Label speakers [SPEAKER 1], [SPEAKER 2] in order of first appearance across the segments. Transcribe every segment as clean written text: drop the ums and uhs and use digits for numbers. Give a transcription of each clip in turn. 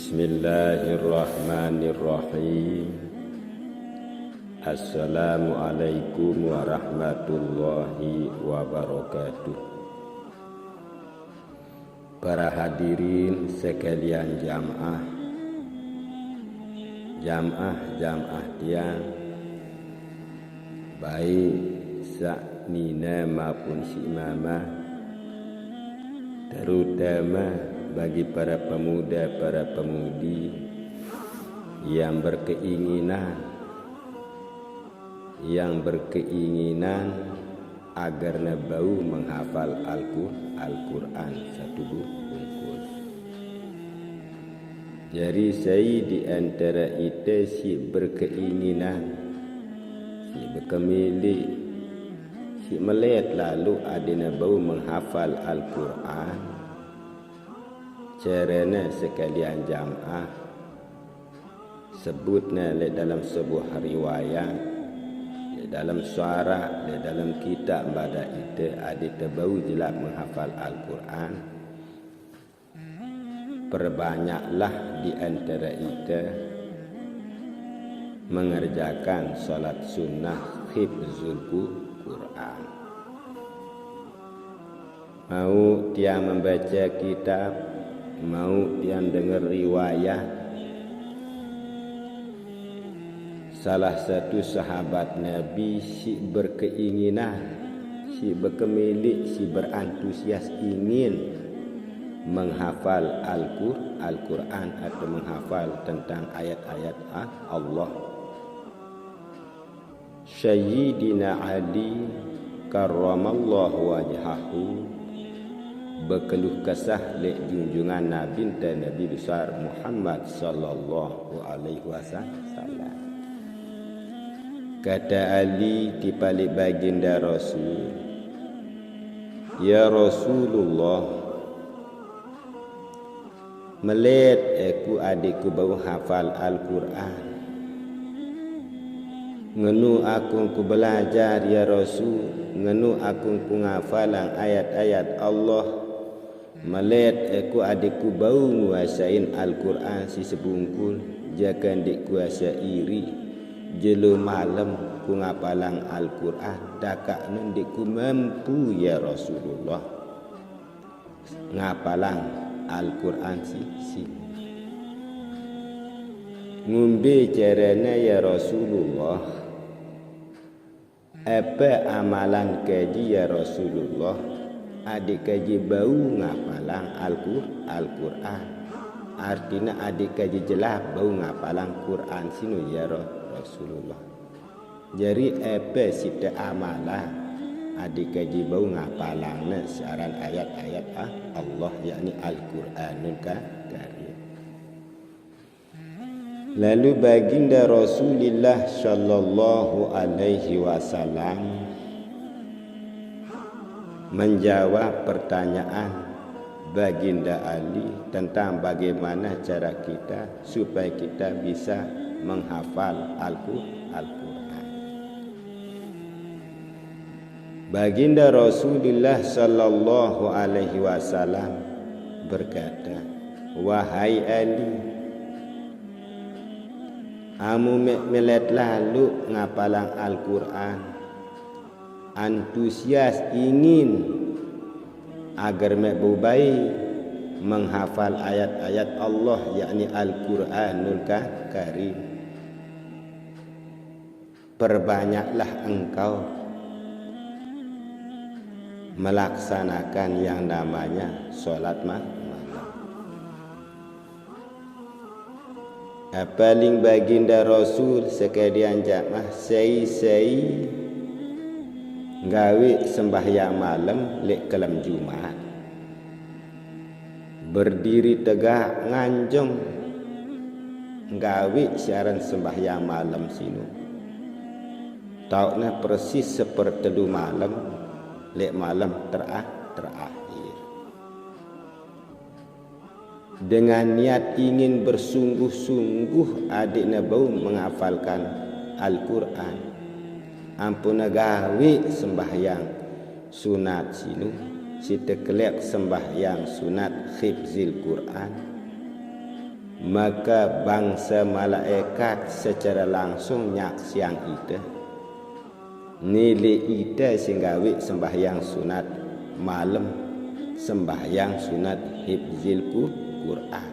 [SPEAKER 1] Bismillahirrahmanirrahim. Assalamualaikum warahmatullahi wabarakatuh. Para hadirin sekalian jamaah tiang baik sak nina maupun si mama, terutama bagi para pemuda, para pemudi yang berkeinginan agar bau menghafal Al-Quran satu bungkus. Jadi saya di antara itu si berkeinginan, si berkemilik, si melihat lalu ada bau menghafal Al-Quran. Caranya sekalian jamaah sebutnya dalam sebuah riwayat, dalam suara, dalam kitab pada itu ada terbau jelas menghafal Al-Quran. Perbanyaklah di antara itu mengerjakan salat sunnah hifzul Quran. Mau dia membaca kitab, mau yang dengar riwayat, salah satu sahabat Nabi si berkeinginan, si berkemilik, si berantusias ingin menghafal Al-Quran atau menghafal tentang ayat-ayat Allah. Sayyidina Ali karramallahu wajhahu berkeluh kesah le junjungan Nabi dan Nabi besar Muhammad sallallahu alaihi wasallam. Kata Ali di balik baginda Rasul, ya Rasulullah, melihat aku adikku bau hafal Al-Quran. Ngenu aku ku belajar ya Rasul, ngenu aku ku ngafalang ayat-ayat Allah. Melihat aku adikku bau nguasain Al-Quran si sebungkul, jangan dikuasa iri. Jelu malam ku ngapalang Al-Quran, dakak nundiku mampu ya Rasulullah ngapalang Al-Quran si ngumbi caranya ya Rasulullah, apa amalan kaji ya Rasulullah, adik kaji bau ngapalang Al-Quran. Artinya adik kaji jelas bau ngapalang Quran sinu ya Rasulullah. Jadi apa sita amalan adik kaji bau ngapalangnya siaran ayat-ayat Allah, yakni Al-Quranul Karim. Lalu baginda Rasulullah sallallahu alaihi wasallam menjawab pertanyaan baginda Ali tentang bagaimana cara kita supaya kita bisa menghafal Al-Quran. Baginda Rasulullah sallallahu alaihi wasallam berkata, wahai Ali, amu melet lalu ngapalang Al-Quran, antusias ingin agar baik menghafal ayat-ayat Allah, yakni Al-Quranul Karim. Perbanyaklah engkau melaksanakan yang namanya solat malam. Apaling baginda Rasul sekalian jamaah sei gawe sembahyang malam lek kelam Jumat, berdiri tegak nganjong gawe siaran sembahyang malam sinu. Taukna persis sepertelu malam lek malam terakhir. Dengan niat ingin bersungguh-sungguh adiknya bau menghafalkan Al-Quran, ampun gawe sembahyang sunat sinu, si tekelek sembahyang sunat hifzil Quran, maka bangsa malaikat secara langsung nyaksiang ita nilai ita singgawi sembahyang sunat malam, sembahyang sunat hifzil Quran.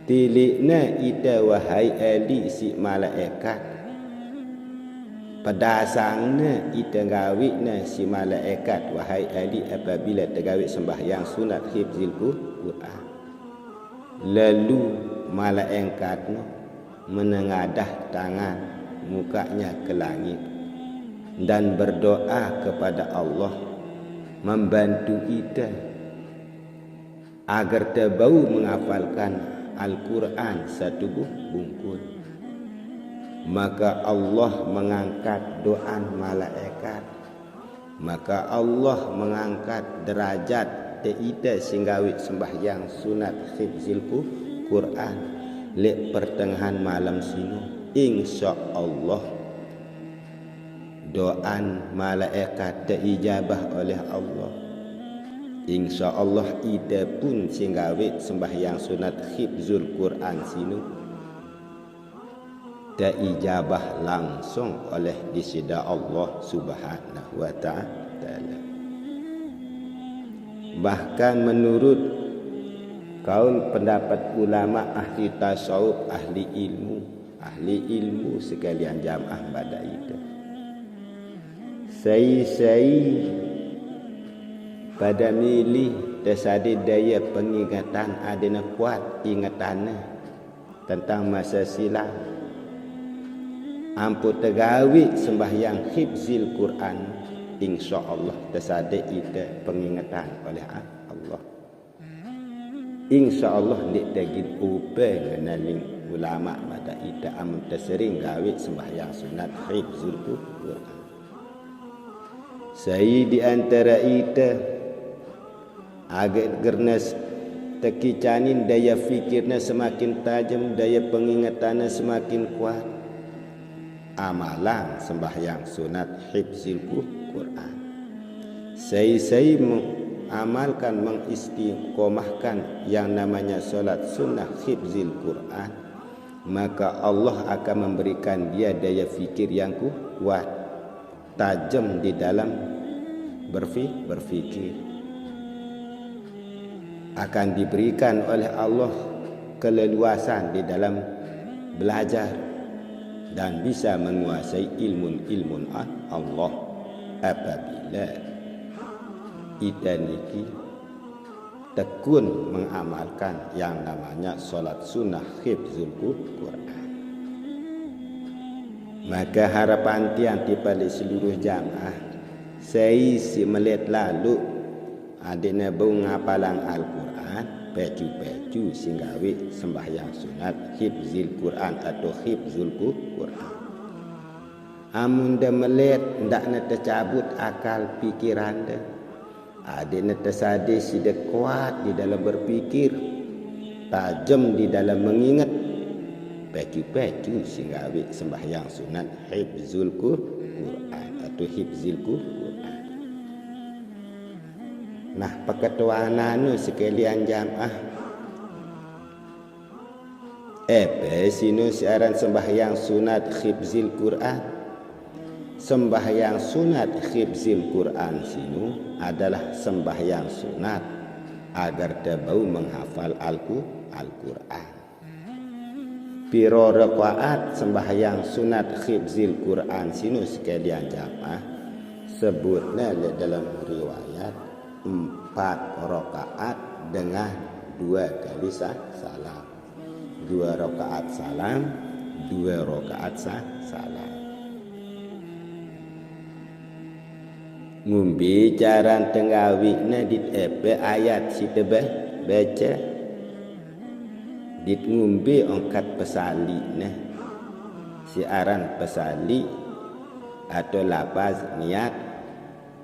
[SPEAKER 1] Tilikna ita wahai ahli si malaikat, pedasangna ita gawikna si malaikat wahai ahli apabila tergawik sembahyang sunat hifzil Quran. Lalu malaikatnya menengadah tangan mukanya ke langit dan berdoa kepada Allah membantu kita agar terbau menghafalkan Al-Quran satu bungkus. Maka Allah mengangkat doa malaikat, maka Allah mengangkat derajat kita singgawi sembahyang sunat hifzil Quran le pertengahan malam sini. InsyaAllah doa malaikat terijabah oleh Allah. InsyaAllah ida pun singgawi sembahyang sunat hifzul Quran sini terijabah langsung oleh disida Allah Subhanahu wa ta'ala. Bahkan menurut kaum pendapat ulama ahli tasawuf, ahli ilmu sekalian jamaah pada itu, saya pada milih tersadi daya pengingatan adanya kuat ingatannya tentang masa silam. Ampu tergawi sembahyang hifzil Quran, insyaAllah tersadi ita pengingatan oleh Allah. InsyaAllah dik tegin upe ngenaling ulama pada ita amun tersering gawi sembahyang sunat hifzil Quran. Saya di antara ita agak gernas tekicanin daya fikirnya semakin tajam, daya pengingatannya semakin kuat. Amalan sembahyang sunat hifzil Quran. Saya mengamalkan, mengistiqomahkan yang namanya solat sunnah hifzil Quran, maka Allah akan memberikan dia daya fikir yang kuat, tajam di dalam berfikir. Akan diberikan oleh Allah keleluasan di dalam belajar dan bisa menguasai ilmu Allah apabila kita niki tekun mengamalkan yang namanya solat sunnah hifzul Quran. Maka harapan tiang pada seluruh jamaah, saya si melihat lalu adina bau ngapalang Al-Quran pecu-pecu singgawi sembahyang sunat hifzil Quran atau hifzul Quran. Amun dah melihat ndak nak tercabut akal pikiran dah, adina tersadar sida kuat di dalam berpikir, tajam di dalam mengingat, pecu-pecu singgawi sembahyang sunat hifzul Quran atau hifzil Quran. Nah, perketuanan sekalian jamaah, sinu siaran sembahyang sunat hifzil Quran. Sembahyang sunat hifzil Quran sinu adalah sembahyang sunat agar terbau menghafal Al-Quran. Piro rakaat sembahyang sunat hifzil Quran sinu sekalian jamaah sebutnya dalam riwayat 4 rakaat dengan 2 kali salam. 2 rakaat salam, 2 rakaat salam. Ngumbi jaran tenggawikna dit ayat sita baca. Dit ngumbi angkat pesali nah. Siaran pesali atau lapaz niat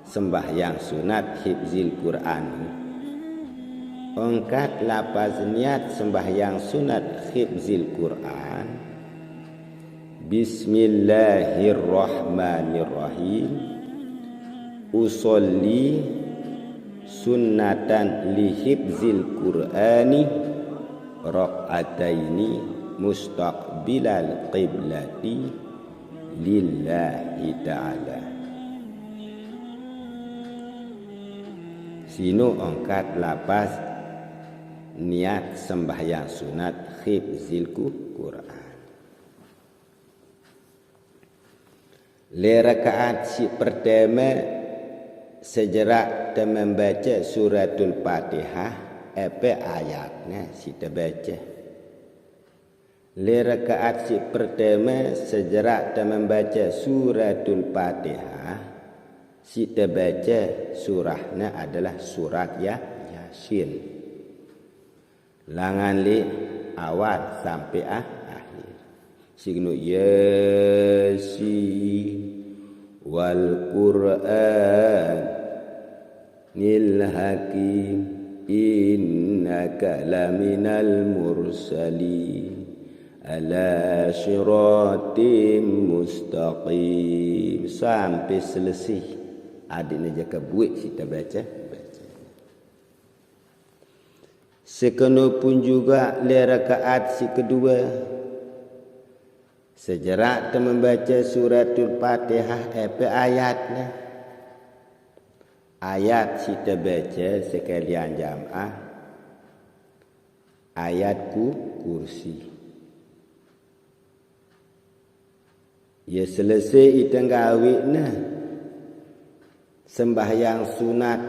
[SPEAKER 1] sembahyang sunat hifzil Quran. Angkat lapaz niat sembahyang sunat hifzil Quran. Bismillahirrahmanirrahim. Usolli sunnatan li hifzil Qurani raq'ataini mustaqbilal qiblati lillahi ta'ala. Sino angkat lapas niat sembahyang sunat hifzil Quran. Le rakaat si pertama sejerak dan membaca suratul Fatihah apa ayatnya si terbaca. Le rakaat si pertama sejerak dan membaca suratul Fatihah si terbaca surahnya adalah surat Yasin. Langan li awal sampai akhir. Signo Yasin wal Qur'an nil hakim innaka laminal mursalin ala syiratim mustaqim sampai selesai. Adiknya jaka buat kita baca. Sekena pun juga le rakaat si kedua sejerak dan membaca suratul Fatihah apa ayatnya. Ayat si terbaca sekalian jamaah ayat kursi. Ya selesai itanggawikna sembahyang sunat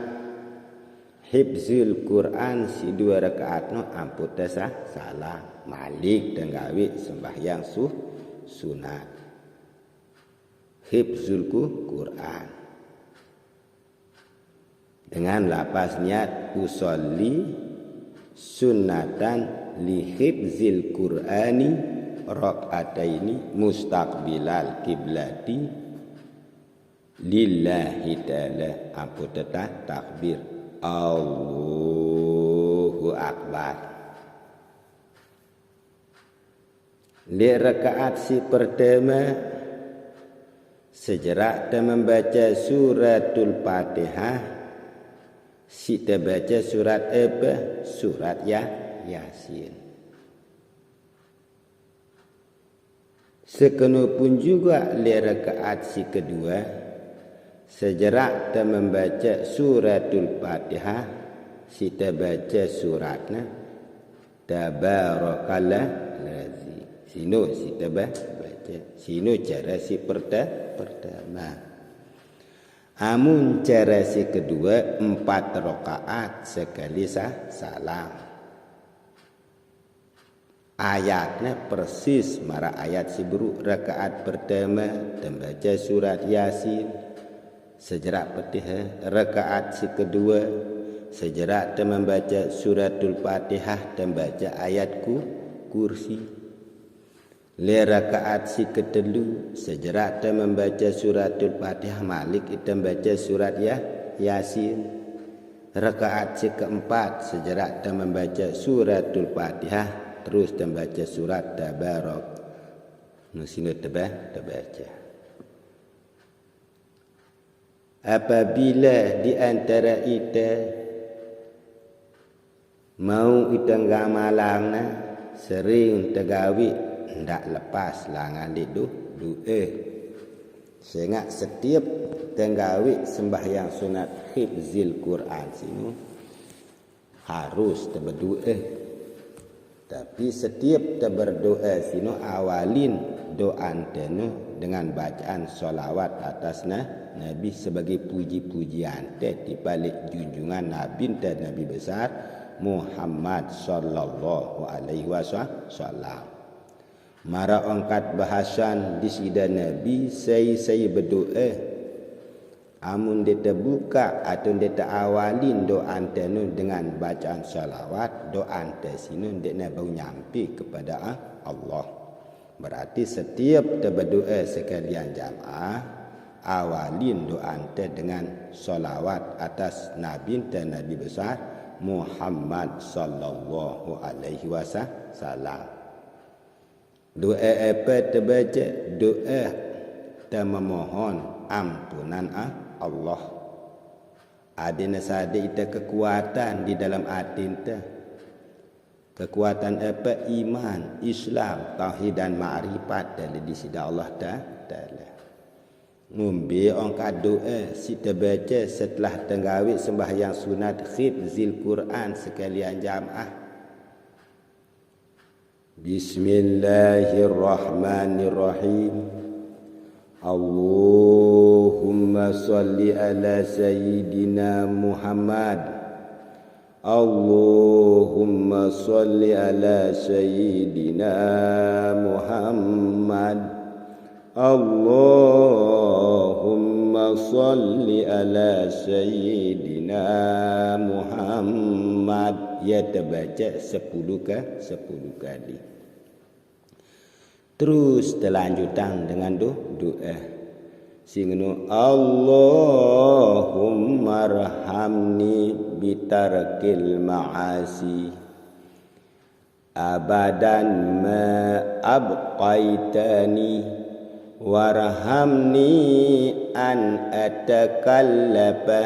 [SPEAKER 1] hifzul Quran si dua rakaat no ampun dasah salah malik tenggawi sembahyang sunat hifzul Quran dengan lapas niat usolli sunnatan li hifzil Qurani raq'ataini mustaqbilal kiblati lillahi ta'ala ampun tetah takbir Allahu Akbar. Di rakaat si pertama sejerak dan membaca suratul Fatihah si terbaca surat apa? Surat Yasin. Sekena pun juga di rakaat si kedua sejerak dan membaca suratul Fatihah si terbaca suratnya tabarakallah lazi. Sino si terbaca. Sino cara si pertama. Amun cara si kedua 4 rakaat sekali salam. Ayatnya persis mara ayat si buruk rakaat pertama dan baca surat Yasin. Sejerak Fatihah rakaat si kedua sejerak dan membaca suratul Fatihah dan baca ayat kursi. Le rakaat si ketelu sejerak dan membaca suratul Fatihah malik dan baca surat Yasin. Rakaat si keempat sejerak dan membaca suratul Fatihah terus dan baca surat Tabarak. Nusinu terbaca. Apabila di antara kita mau kita ngamalangna sering tegawi ndak lepas langan di doa. Sehingga setiap tenggawi sembahyang sunat hifzil Quran sini harus berdoa. Tapi setiap berdoa sini awalin doa antena dengan bacaan solawat atas Nabi sebagai puji-pujian di balik junjungan Nabi dan Nabi besar Muhammad sallallahu alaihi wasallam. Mara angkat bahasan di sida Nabi saya berdoa amun dia terbuka atau dia awalin doa antena dengan bacaan salawat doa antena sini dia baru nyampe kepada Allah. Berarti setiap berdoa sekalian jamaah awalin doa ante dengan solawat atas Nabi dan Nabi besar Muhammad sallallahu alaihi wasallam. Doa apa terbaca? Doa dan memohon ampunan Allah. Ada nasada kita kekuatan di dalam hati kita. Kekuatan apa? Iman, Islam, tauhid dan ma'rifat dari di sisi Allah Ta'ala. Ngumbi orang kado kita baca setelah tenggawit sembahyang sunat khifzil Quran sekalian jamaah. Bismillahirrahmanirrahim. Allahumma salli ala sayyidina Muhammad. Allahumma salli ala sayyidina Muhammad. Allahumma salli ala sayyidina Muhammad. Ya terbaca 10 kali. Terus terlanjutan dengan doa. Singnu Allahumma arhamni bitarkil ma'asi abadan ma abqaitani warhamni an atakallafa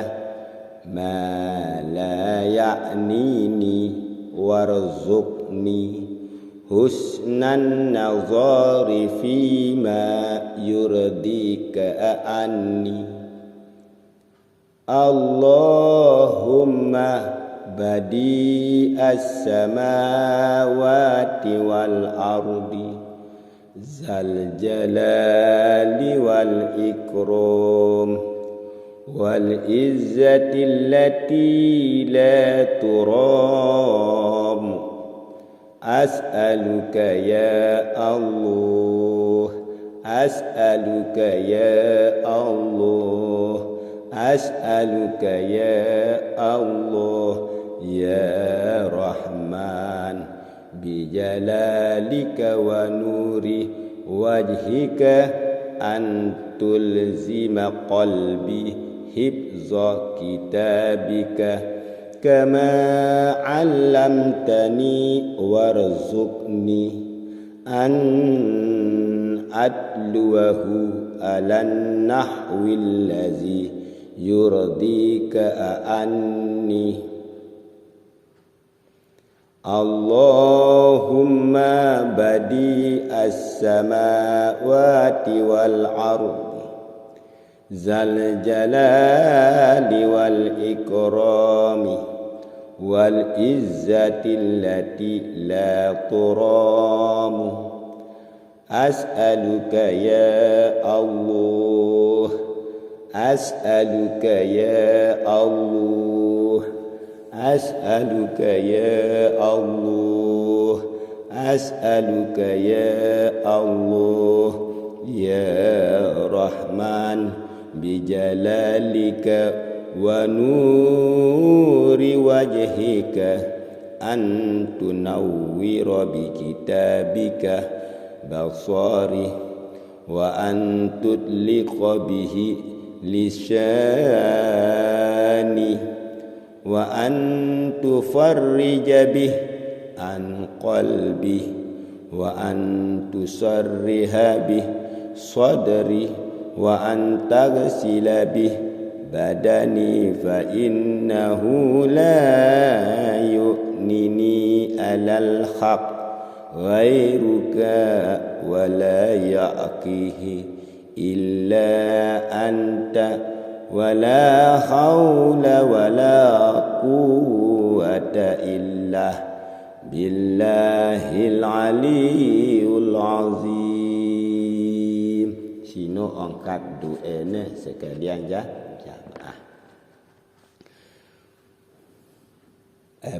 [SPEAKER 1] ma la ya'nini warzuqni husnan nazari fima yurdika anni. Allahumma badi as-samawati wal ardi zal jalali wal ikram wal izzati allati la turam. As'aluka ya Allah, as'aluka ya Allah, as'aluka ya Allah, ya Rahman, bijalalika wa nuri wajhika an tulzima qalbi hifza kitabika kama 'allamtani warzuqni an atluwahu alan nahwil ladzi yurdika anni. Allahumma badi as-samawati wal ardi zal jalali wal ikrami wal izzati allati la turamu. As'aluka ya Allah, as'aluka ya Allah, as'aluka ya Allah, as'aluka ya Allah, ya Rahman, bijalalika wa nuri wajhika an tunawwira bi kitabika basari wa an tutliqa bihi lisani wa an tufarrija bih an qalbi wa an tusarriha bih sadri wa an taghsila bih badani fa innahu la yu'nini alal haq ghairuka wa la ya'qihi illa anta wa la hawla wa la quwwata illa billahil aliyul azim. Sino angkat doa sekalian jamaah.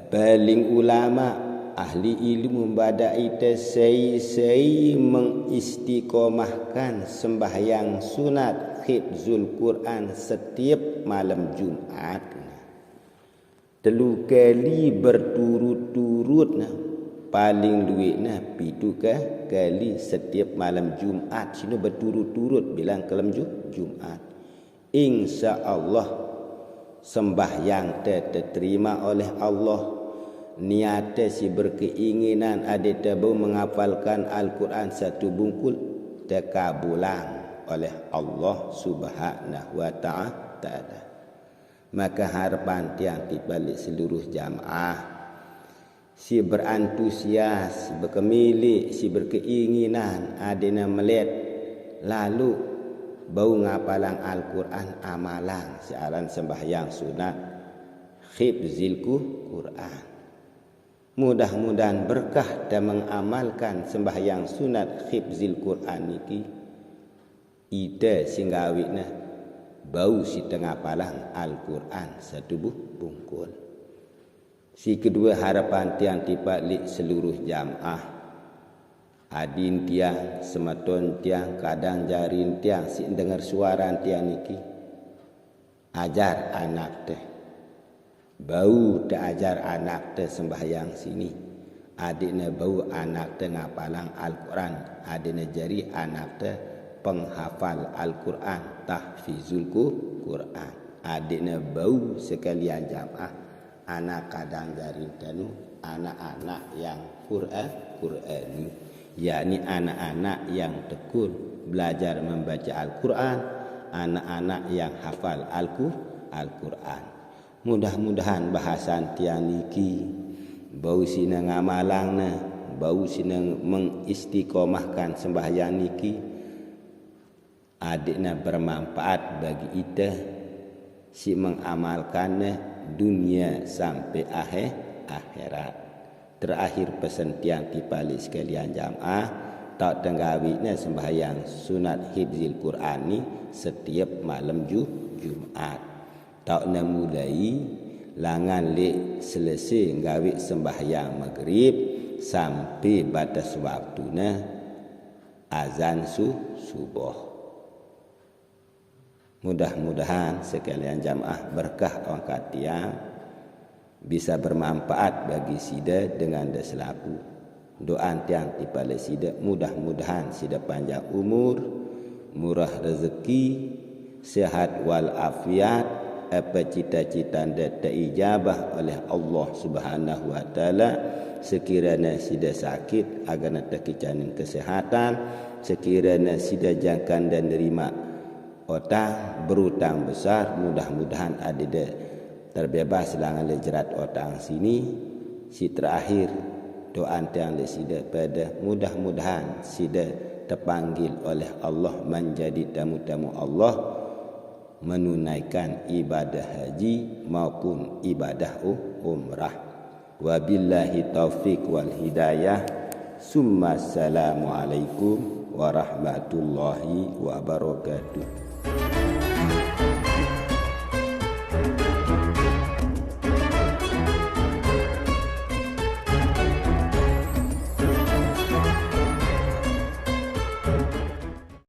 [SPEAKER 1] Paling ulama ahli ilmu badai tesai mengistiqomahkan sembahyang sunat hifzul Quran setiap malam Jumat 3 kali berturut-turut paling duitnya 7 kali setiap malam Jumat. Sini berturut-turut bilang malam Jumat. Insya-Allah sembahyang terterima oleh Allah. Niatnya si berkeinginan ada tabu menghafalkan Al-Quran satu bungkul terkabulan oleh Allah Subhanahu wa ta'ala. Maka harapan tiang dibalik seluruh jamaah si berantusias, berkemilik, si berkeinginan adina melet lalu bau ngapalang Al-Quran amalan siaran sembahyang sunat khibzil Quran. Mudah-mudahan berkah dan mengamalkan sembahyang sunat khibzil Quran niki ida singgawina bau si tengah palang Al-Quran setubuh bungkul. Si kedua harapan tiang tipalik seluruh jamaah adin tiang sematon tiang kadang jarin tiang si dengar suara tiang niki ajar anak teh bau tak ajar anak teh sembahyang sini adiknya bau anak teh ngapalang Al-Quran adiknya jari anak teh penghafal Al-Quran tahfizul Quran adiknya bau sekalian jamaah anak kadang jari tanu anak-anak yang Qur'ani yakni anak-anak yang tekun belajar membaca Al-Quran anak-anak yang hafal Al-Quran. Mudah-mudahan bahasan tiang niki bau sina ngamalangna bau sina mengistiqomahkan sembahyang niki adikna bermanfaat bagi kita si mengamalkannya dunia sampai akhirat. Terakhir pesan tiang tipalik sekalian jamaah tak tenggawiknya sembahyang sunat hifzil Quran ni setiap malam Jumaat. Tak nak mulai langan lek selesai ngawik sembahyang maghrib sampai batas waktuna azan subuh. Mudah-mudahan sekalian jamaah berkah angkat tiang bisa bermanfaat bagi sida dengan deselaku. Doa tiang tipale sida mudah-mudahan sida panjang umur, murah rezeki, sehat wal afiat, apa cita-cita anda terijabah oleh Allah Subhanahu wa taala. Sekiranya sida sakit agar terkicanin kesehatan, sekiranya sida jangkan dan nerima otang berutang besar, mudah-mudahan ada terbebas langan lejerat otang sini. Si terakhir doa tiang le sida pada mudah-mudahan sida terpanggil oleh Allah menjadi tamu-tamu Allah menunaikan ibadah haji maupun ibadah umrah. Wabillahi taufik wal hidayah. Summa assalamualaikum warahmatullahi wabarakatuh.